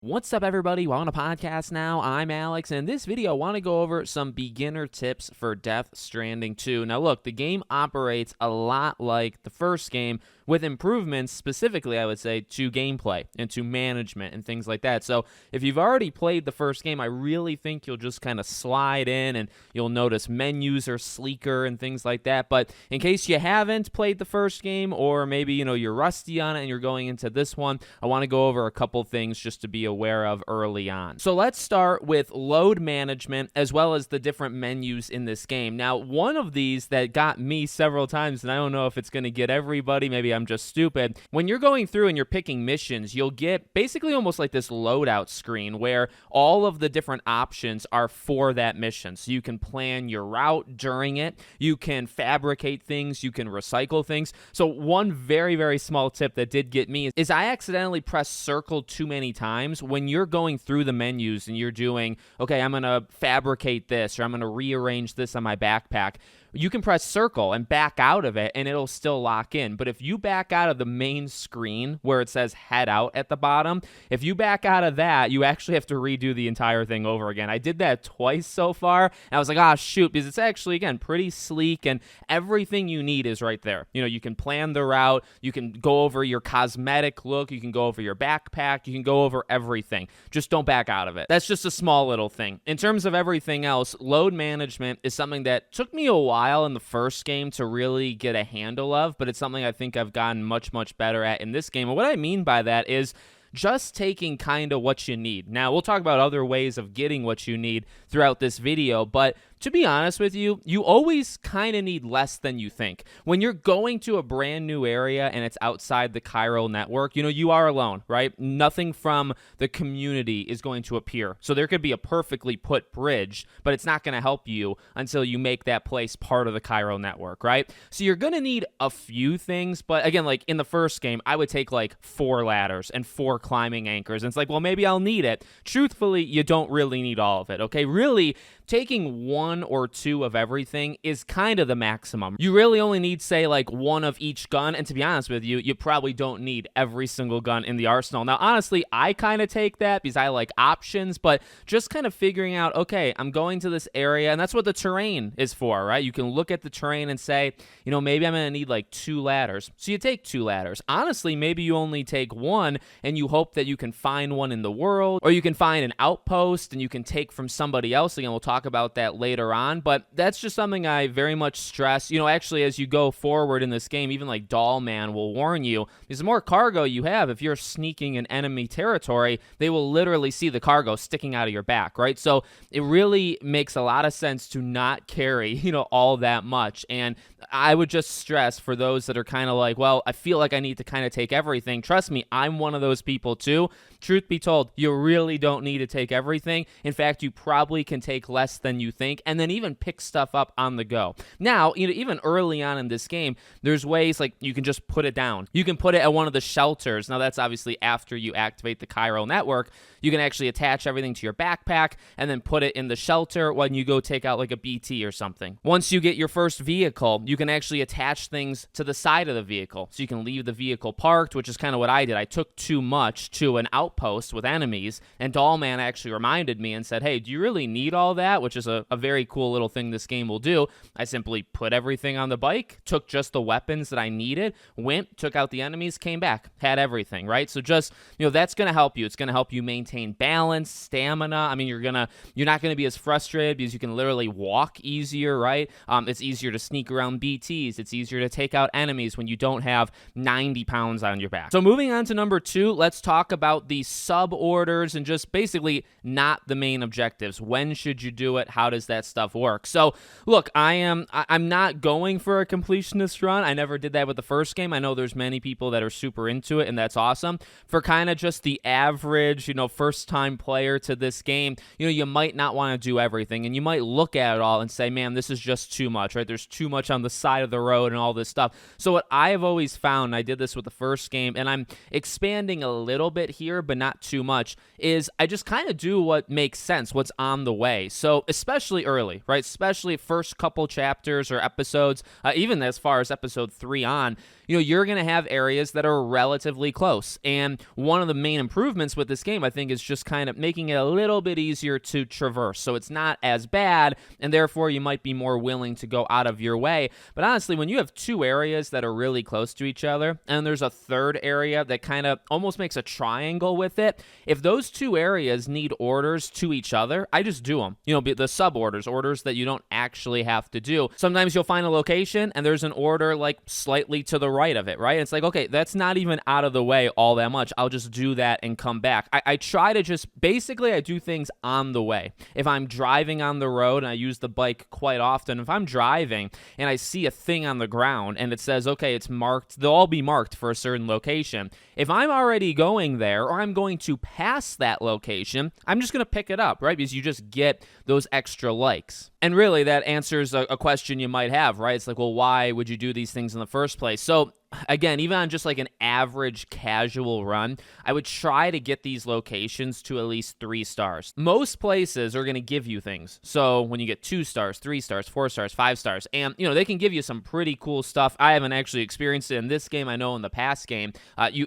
What's up, everybody? Welcome to podcast now. I'm Alex, and in this video, I want to go over some beginner tips for Death Stranding 2. Now, look, the game operates a lot like the first game, with improvements specifically, I would say, to gameplay and to management and things like that. So if you've already played the first game, I really think you'll just kind of slide in and you'll notice menus are sleeker and things like that. But in case you haven't played the first game, or maybe you're rusty on it and you're going into this one, I want to go over a couple things just to be aware of early on. So let's start with load management as well as the different menus in this game. Now, one of these that got me several times, and I don't know if it's going to get everybody, maybe I'm just stupid. When you're going through and you're picking missions, you'll get basically almost like this loadout screen where all of the different options are for that mission. So you can plan your route during it, you can fabricate things, you can recycle things. So one very, very small tip that did get me is I accidentally pressed circle too many times. When you're going through the menus and you're doing, okay, I'm going to fabricate this, or I'm going to rearrange this on my backpack, you can press circle and back out of it and it'll still lock in. But if you back out of the main screen where it says head out at the bottom, if you back out of that, you actually have to redo the entire thing over again. I did that twice so far, and I was like, ah, shoot, because it's actually, again, pretty sleek and everything you need is right there. You can plan the route, you can go over your cosmetic look, you can go over your backpack, you can go over everything. Just don't back out of it. That's just a small little thing. In terms of everything else, load management is something that took me a while in the first game to really get a handle of, but it's something I think I've gotten much, much better at in this game. And what I mean by that is just taking kind of what you need. Now, we'll talk about other ways of getting what you need throughout this video, but to be honest with you, you always kind of need less than you think. When you're going to a brand new area and it's outside the chiral network, you are alone, right? Nothing from the community is going to appear. So there could be a perfectly put bridge, but it's not going to help you until you make that place part of the chiral network, right? So you're going to need a few things, but again, like in the first game, I would take like 4 ladders and 4 climbing anchors. And it's like, well, maybe I'll need it. Truthfully, you don't really need all of it, okay? Really, taking 1 or 2 of everything is kind of the maximum. You really only need, say, like 1 of each gun, and to be honest with you, you probably don't need every single gun in the arsenal. Now, honestly, I kind of take that because I like options, but just kind of figuring out, okay, I'm going to this area, and that's what the terrain is for, right? You can look at the terrain and say, maybe I'm going to need like 2 ladders. So you take 2 ladders. Honestly, maybe you only take 1, and you hope that you can find one in the world, or you can find an outpost, and you can take from somebody else. Again, we'll talk about that later on, but that's just something I very much stress. Actually, as you go forward in this game, even like Dollman will warn you, because the more cargo you have, if you're sneaking in enemy territory, they will literally see the cargo sticking out of your back, right? So it really makes a lot of sense to not carry, all that much. And I would just stress for those that are kind of like, well, I feel like I need to kind of take everything. Trust me, I'm one of those people too. Truth be told, you really don't need to take everything. In fact, you probably can take less than you think, and then even pick stuff up on the go. Now, even early on in this game, there's ways like you can just put it down. You can put it at one of the shelters. Now, that's obviously after you activate the chiral network. You can actually attach everything to your backpack and then put it in the shelter when you go take out like a BT or something. Once you get your first vehicle, you can actually attach things to the side of the vehicle. So you can leave the vehicle parked, which is kind of what I did. I took too much to an outpost with enemies, and Dollman actually reminded me and said, hey, do you really need all that? Which is a very cool little thing this game will do. I simply put everything on the bike, took just the weapons that I needed, went, took out the enemies, came back, had everything, right? So just, that's going to help you. It's going to help you maintain balance, stamina. I mean, you're not going to be as frustrated because you can literally walk easier, right? It's easier to sneak around BTs. It's easier to take out enemies when you don't have 90 pounds on your back. So moving on to number 2, let's talk about the sub-orders and just basically not the main objectives. When should you do it? How does that stuff work? So look, I'm not going for a completionist run. I never did that with the first game. I know there's many people that are super into it, and that's awesome. For kind of just the average, first-time player to this game, you might not want to do everything, and you might look at it all and say, man, this is just too much, right? There's too much on the the side of the road and all this stuff. So what I have always found, and I did this with the first game, and I'm expanding a little bit here, but not too much, is I just kind of do what makes sense, what's on the way. So especially early, right? Especially first couple chapters or episodes, even as far as episode 3 on, you're going to have areas that are relatively close. And one of the main improvements with this game, I think, is just kind of making it a little bit easier to traverse. So it's not as bad, and therefore you might be more willing to go out of your way. But honestly, when you have 2 areas that are really close to each other, and there's a third area that kind of almost makes a triangle with it, if those 2 areas need orders to each other, I just do them. The sub-orders, orders that you don't actually have to do. Sometimes you'll find a location, and there's an order like slightly to the right of it, right? It's like, okay, that's not even out of the way all that much. I'll just do that and come back. I try to just, basically, I do things on the way. If I'm driving on the road, and I use the bike quite often, if I'm driving and I see a thing on the ground and it says, okay, it's marked, they'll all be marked for a certain location. If I'm already going there or I'm going to pass that location, I'm just going to pick it up, right? Because you just get those extra likes. And really, that answers a question you might have, right? It's like, well, why would you do these things in the first place? So again, even on just like an average casual run, I would try to get these locations to at least 3 stars. Most places are going to give you things. So when you get 2 stars, 3 stars, 4 stars, 5 stars, and they can give you some pretty cool stuff. I haven't actually experienced it in this game. I know in the past game,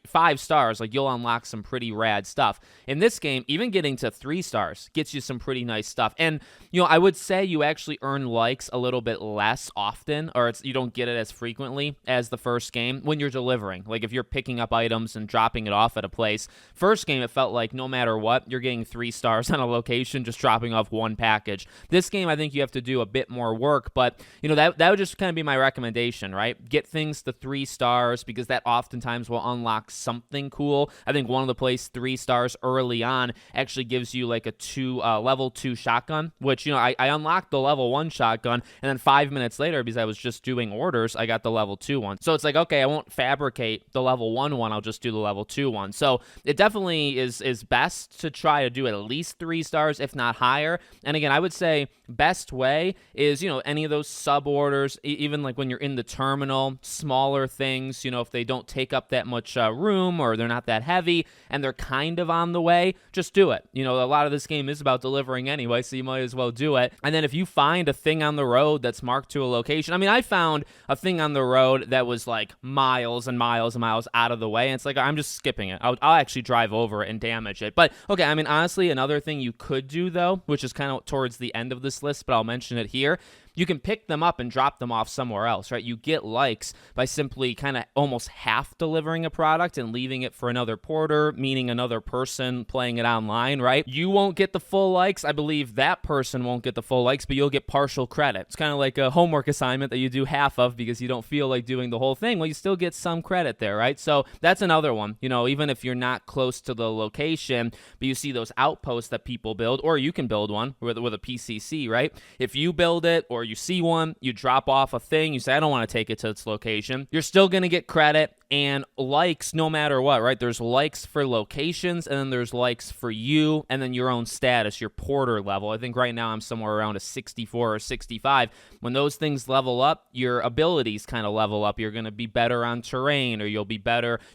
5 stars, like you'll unlock some pretty rad stuff. In this game, even getting to 3 stars gets you some pretty nice stuff. And I would say you actually earn likes a little bit less often, or you don't get it as frequently as the first game when you're delivering. Like if you're picking up items and dropping it off at a place. First game, it felt like no matter what, you're getting 3 stars on a location, just dropping off one package. This game, I think you have to do a bit more work, but that would just kind of be my recommendation, right? Get things to 3 stars because that oftentimes will unlock something cool. I think one of the places 3 stars early on actually gives you like a level 2 shotgun, which I unlocked the level 1 shotgun, and then 5 minutes later, because I was just doing orders, I got the level 2 one. So it's like, okay, I won't fabricate the level 1 one, I'll just do the level 2 one. So it definitely is best to try to do at least 3 stars, if not higher. And again, I would say best way is, any of those sub orders, even like when you're in the terminal, smaller things, if they don't take up that much room or they're not that heavy and they're kind of on the way, just do it. A lot of this game is about delivering anyway, so you might as well do it. And then if you find a thing on the road that's marked to a location, I found a thing on the road that was like miles and miles and miles out of the way, and it's like, I'm just skipping it. I'll actually drive over it and damage it. But okay, honestly, another thing you could do though, which is kind of towards the end of this list, but I'll mention it here, you can pick them up and drop them off somewhere else, right? You get likes by simply kind of almost half delivering a product and leaving it for another porter, meaning another person playing it online, right? You won't get the full likes. I believe that person won't get the full likes, but you'll get partial credit. It's kind of like a homework assignment that you do half of because you don't feel like doing the whole thing. Well, you still get some credit there, right? So that's another one. Even if you're not close to the location, but you see those outposts that people build, or you can build one with a PCC, right? If you build it, or you see one, you drop off a thing, you say, I don't want to take it to its location, you're still going to get credit and likes no matter what, right? There's likes for locations, and then there's likes for you, and then your own status, your porter level. I think right now I'm somewhere around a 64 or 65. When those things level up, your abilities kind of level up. You're going to be better on terrain, or you'll be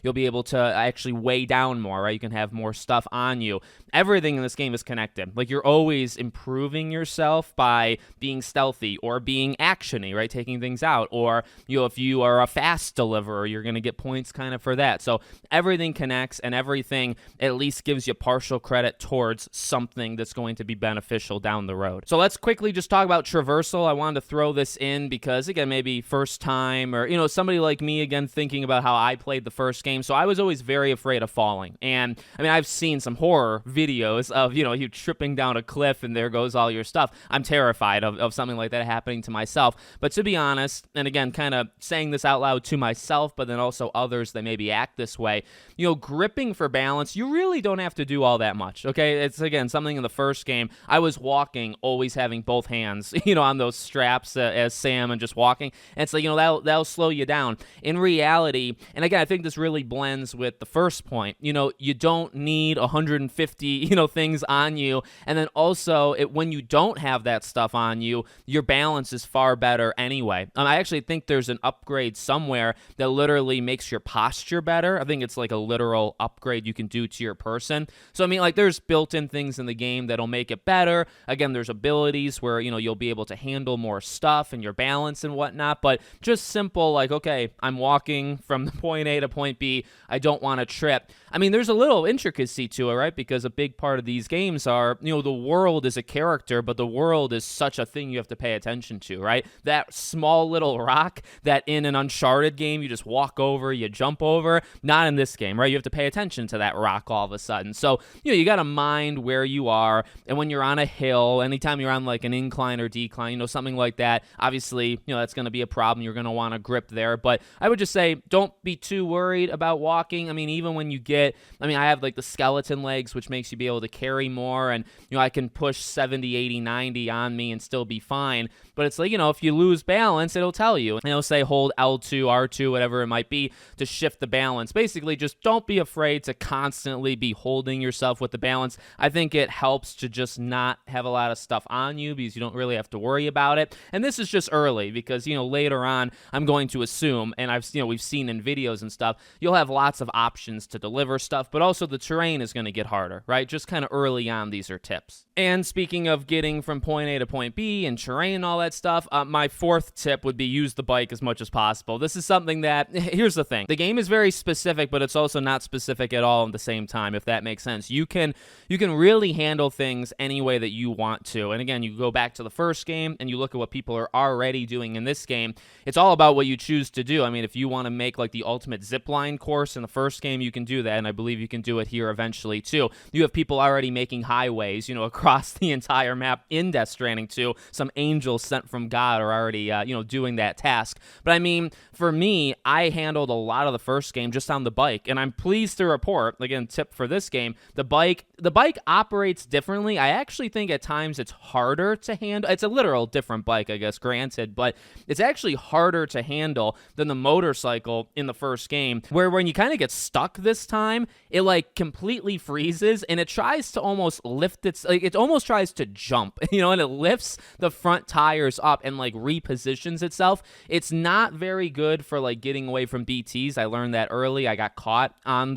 able to actually weigh down more, right? You can have more stuff on you. Everything in this game is connected. Like, you're always improving yourself by being stealthy or being actiony, right? Taking things out. Or, if you are a fast deliverer, you're going to get points kind of for that. So everything connects, and everything at least gives you partial credit towards something that's going to be beneficial down the road. So let's quickly just talk about Traversal. I wanted to throw this in because, again, maybe first time, or, somebody like me, again, thinking about how I played the first game. So I was always very afraid of falling. And I've seen some horror videos of, you tripping down a cliff and there goes all your stuff. I'm terrified of something like that happening to myself. But to be honest, and again, kind of saying this out loud to myself, but then also others that maybe act this way. Gripping for balance, you really don't have to do all that much, okay? It's, again, something in the first game. I was walking, always having both hands, on those straps as Sam and just walking. And it's like, that'll slow you down. In reality, and again, I think this really blends with the first point, you don't need 150, things on you. And then also, when you don't have that stuff on you, your balance is far better anyway. I actually think there's an upgrade somewhere that literally makes your posture better. I think it's like a literal upgrade you can do to your person. So, I mean, like, there's built-in things in the game that'll make it better. Again, there's abilities where, you'll be able to handle more stuff and your balance and whatnot. But just simple, like, okay, I'm walking from point A to point B. I don't want to trip. I mean, there's a little intricacy to it, right? Because a big part of these games are, the world is a character, but the world is such a thing you have to pay attention to, right? That small little rock that in an Uncharted game you just walk over, you jump over. Not in this game, right? You have to pay attention to that rock all of a sudden. So, you got to mind where you are. And when you're on a hill, anytime you're on like an incline or decline, something like that, obviously, that's going to be a problem. You're going to want to grip there. But I would just say, don't be too worried about walking. I mean, even when you I have like the skeleton legs, which makes you be able to carry more. And, I can push 70, 80, 90 on me and still be fine. But it's like, if you lose balance, it'll tell you. And it'll say hold L2, R2, whatever it might be to shift the balance. Basically, just don't be afraid to constantly be holding yourself with the balance. I think it helps to just not have a lot of stuff on you because you don't really have to worry about it. And this is just early because, later on, I'm going to assume, and we've seen in videos and stuff, you'll have lots of options to deliver stuff, but also the terrain is going to get harder, right? Just kind of early on, these are tips. And speaking of getting from point A to point B and terrain and all that stuff, my fourth tip would be use the bike as much as possible. This is something that, here's the thing. The game is very specific, but it's also not specific at all at the same time, if that makes sense. You can really handle things any way that you want to. And again, you go back to the first game and you look at what people are already doing in this game. It's all about what you choose to do. I mean, if you want to make like the ultimate zipline course in the first game, you can do that, and I believe you can do it here eventually too. You have people already making highways, across the entire map in Death Stranding 2. Some angels sent from God are already, doing that task. But I mean, for me, I handled a lot of the first game just on the bike, and I'm pleased to report, again, tip for this game, the bike operates differently. I actually think at times it's harder to handle. It's a literal different bike, I guess, granted, but it's actually harder to handle than the motorcycle in the first game, where when you kind of get stuck this time, it like completely freezes and it tries to almost lift it almost tries to jump, and it lifts the front tires up and like repositions itself. It's not very good for like getting away from BTs. I learned that early. I got caught and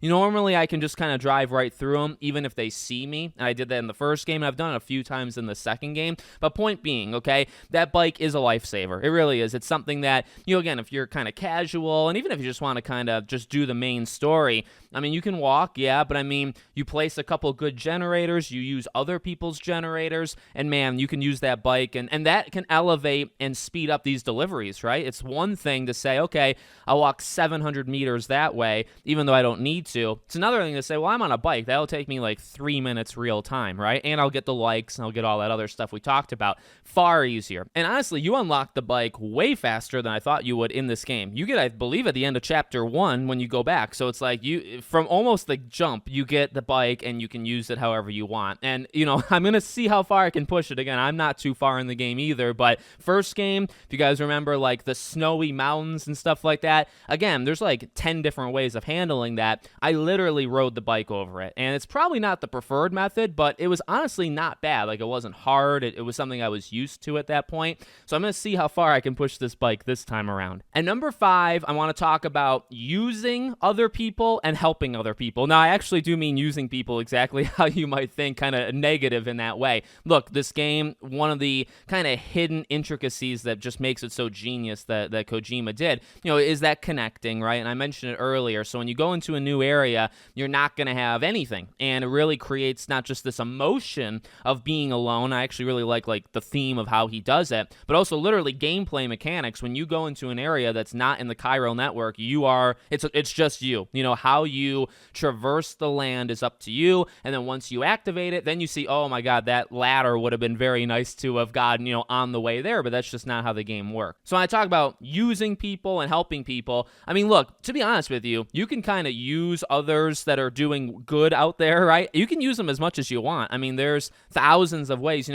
normally I can just kind of drive right through them even if they see me. And I did that in the first game, and I've done it a few times in the second game. But point being, okay, that bike is a lifesaver. It really is. It's something that, again, if you're kind of casual, and even if you just want to kind of just do the main story, I mean, you can walk, yeah, but I mean, you place a couple good generators, you use other people's generators, and man, you can use that bike, and that can elevate and speed up these deliveries, right? It's one thing to say, okay, I'll walk 700 meters that way, even though I don't need to. It's another thing to say, well, I'm on a bike. That'll take me like 3 minutes real time, right? And I'll get the likes, and I'll get all that other stuff we talked about. Far easier. And honestly, you unlock the bike way faster than I thought you would in this game. You get, I believe, at the end of chapter 1 when you go back. So it's like from almost the jump, you get the bike and you can use it however you want. And, I'm going to see how far I can push it. Again, I'm not too far in the game either, but first game, if you guys remember, like the snowy mountains and stuff like that, again, there's like 10 different ways of handling that. I literally rode the bike over it, and it's probably not the preferred method, but it was honestly not bad. Like, it wasn't hard. It was something I was used to at that point. So I'm going to see how far I can push this bike this time around. And number 5, I want to talk about using other people and helping other people. Now, I actually do mean using people exactly how you might think, kind of negative in that way. Look, this game, one of the kind of hidden intricacies that just makes it so genius that Kojima did, is that connecting, right? And I mentioned it earlier. So when you go into a new area, you're not going to have anything. And it really creates not just this emotion of being alone. I actually really like the theme of how he does it, but also literally gameplay mechanics. When you go into an area that's not in the chiral network, it's just you. how you traverse the land is up to you. And then once you activate it, then you see, oh my God, that ladder would have been very nice to have gotten, on the way there, but that's just not how the game works. So when I talk about using people and helping people, I mean, look, to be honest with you, you can kind of use others that are doing good out there, right? You can use them as much as you want. I mean, there's thousands of ways.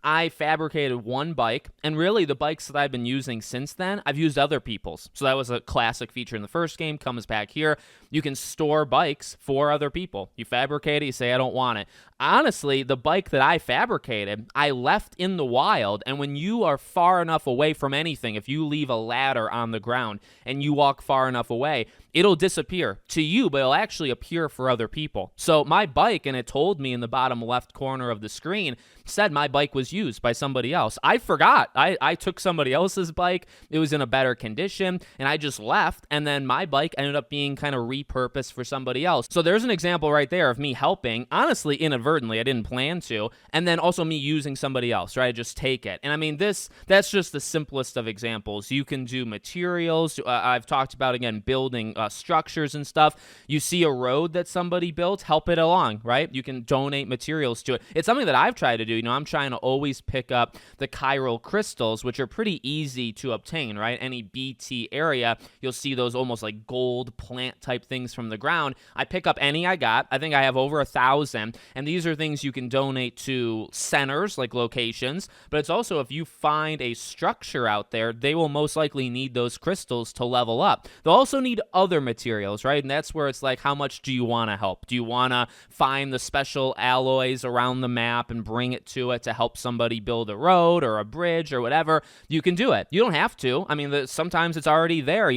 I fabricated one bike, and really the bikes that I've been using since then, I've used other people's. So that was a classic feature in the first game, comes back here. You can store bikes for other people. You fabricate it, you say, I don't want it. Honestly, the bike that I fabricated, I left in the wild, and when you are far enough away from anything, if you leave a ladder on the ground and you walk far enough away, it'll disappear to you, but it'll actually appear for other people. So my bike, and it told me in the bottom left corner of the screen, said my bike was used by somebody else. I forgot. I took somebody else's bike. It was in a better condition, and I just left, and then my bike ended up being kind of repurposed for somebody else. So there's an example right there of me helping, honestly, inadvertently. I didn't plan to, and then also me using somebody else, right? I just take it. And I mean, that's just the simplest of examples. You can do materials. I've talked about, again, building structures and stuff. You see a road that somebody built, help it along, right? You can donate materials to it. It's something that I've tried to do. I'm trying to always pick up the chiral crystals, which are pretty easy to obtain, right? Any BT area, you'll see those almost like gold plant type things from the ground. I pick up any I got. I think I have over 1,000, and these are things you can donate to centers, like locations, but it's also if you find a structure out there, they will most likely need those crystals to level up. They'll also need other materials, right? And that's where it's like, how much do you want to help? Do you want to find the special alloys around the map and bring it to it to help somebody build a road or a bridge or whatever? You can do it. You don't have to. I mean, sometimes it's already there.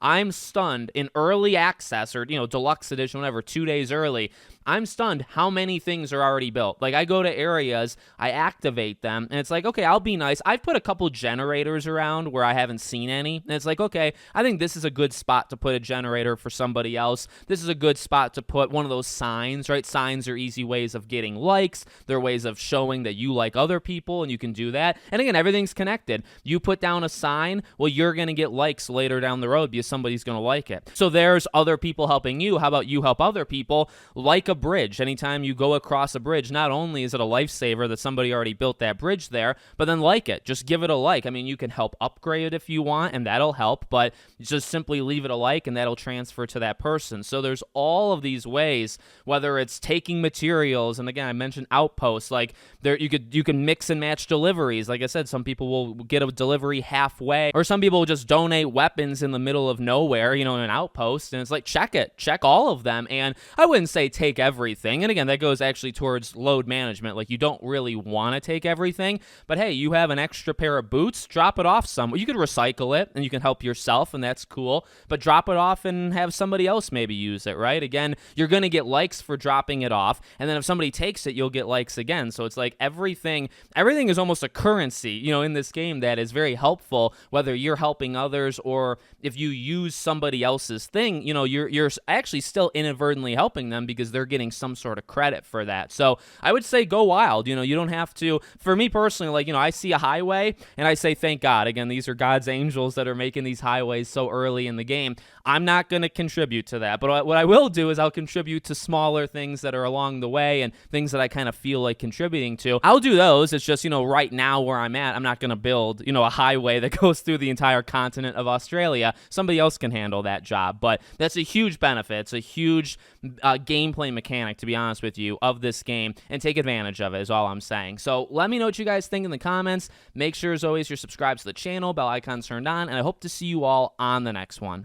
I'm stunned in early access or, deluxe edition, whatever, 2 days early. I'm stunned how many things are already built. Like, I go to areas, I activate them, and it's like, okay, I'll be nice. I've put a couple generators around where I haven't seen any, and it's like, okay, I think this is a good spot to put a generator for somebody else. This is a good spot to put one of those signs, right? Signs are easy ways of getting likes. They're ways of showing that you like other people, and you can do that. And again, everything's connected. You put down a sign, well, you're going to get likes later down the road because somebody's going to like it. So there's other people helping you. How about you help other people? Like a bridge. Anytime you go across a bridge, not only is it a lifesaver that somebody already built that bridge there, but then like it. Just give it a like. I mean, you can help upgrade it if you want, and that'll help, but just simply leave it a like, and that'll transfer to that person. So there's all of these ways, whether it's taking materials, and again, I mentioned outposts, like there you can mix and match deliveries. Like I said, some people will get a delivery halfway, or some people will just donate weapons in the middle of nowhere, in an outpost, and it's like, check all of them. And I wouldn't say take everything. And again, that goes actually towards load management. Like, you don't really want to take everything, but hey, you have an extra pair of boots, drop it off somewhere. You could recycle it and you can help yourself, and that's cool, but drop it off and have somebody else maybe use it, right? Again, you're going to get likes for dropping it off, and then if somebody takes it, you'll get likes again. So it's like everything is almost a currency, in this game that is very helpful, whether you're helping others or if you use somebody else's thing, you're actually still inadvertently helping them because they're getting some sort of credit for that. So I would say go wild. You don't have to. For me personally, like, I see a highway and I say, thank God. Again, these are God's angels that are making these highways so early in the game. I'm not going to contribute to that. But what I will do is I'll contribute to smaller things that are along the way and things that I kind of feel like contributing to. I'll do those. It's just, right now where I'm at, I'm not going to build, a highway that goes through the entire continent of Australia. Somebody else can handle that job. But that's a huge benefit. It's a huge gameplay mechanic, to be honest with you, of this game, and take advantage of it is all I'm saying. So let me know what you guys think in the comments. Make sure, as always, you're subscribed to the channel, bell icon turned on, and I hope to see you all on the next one.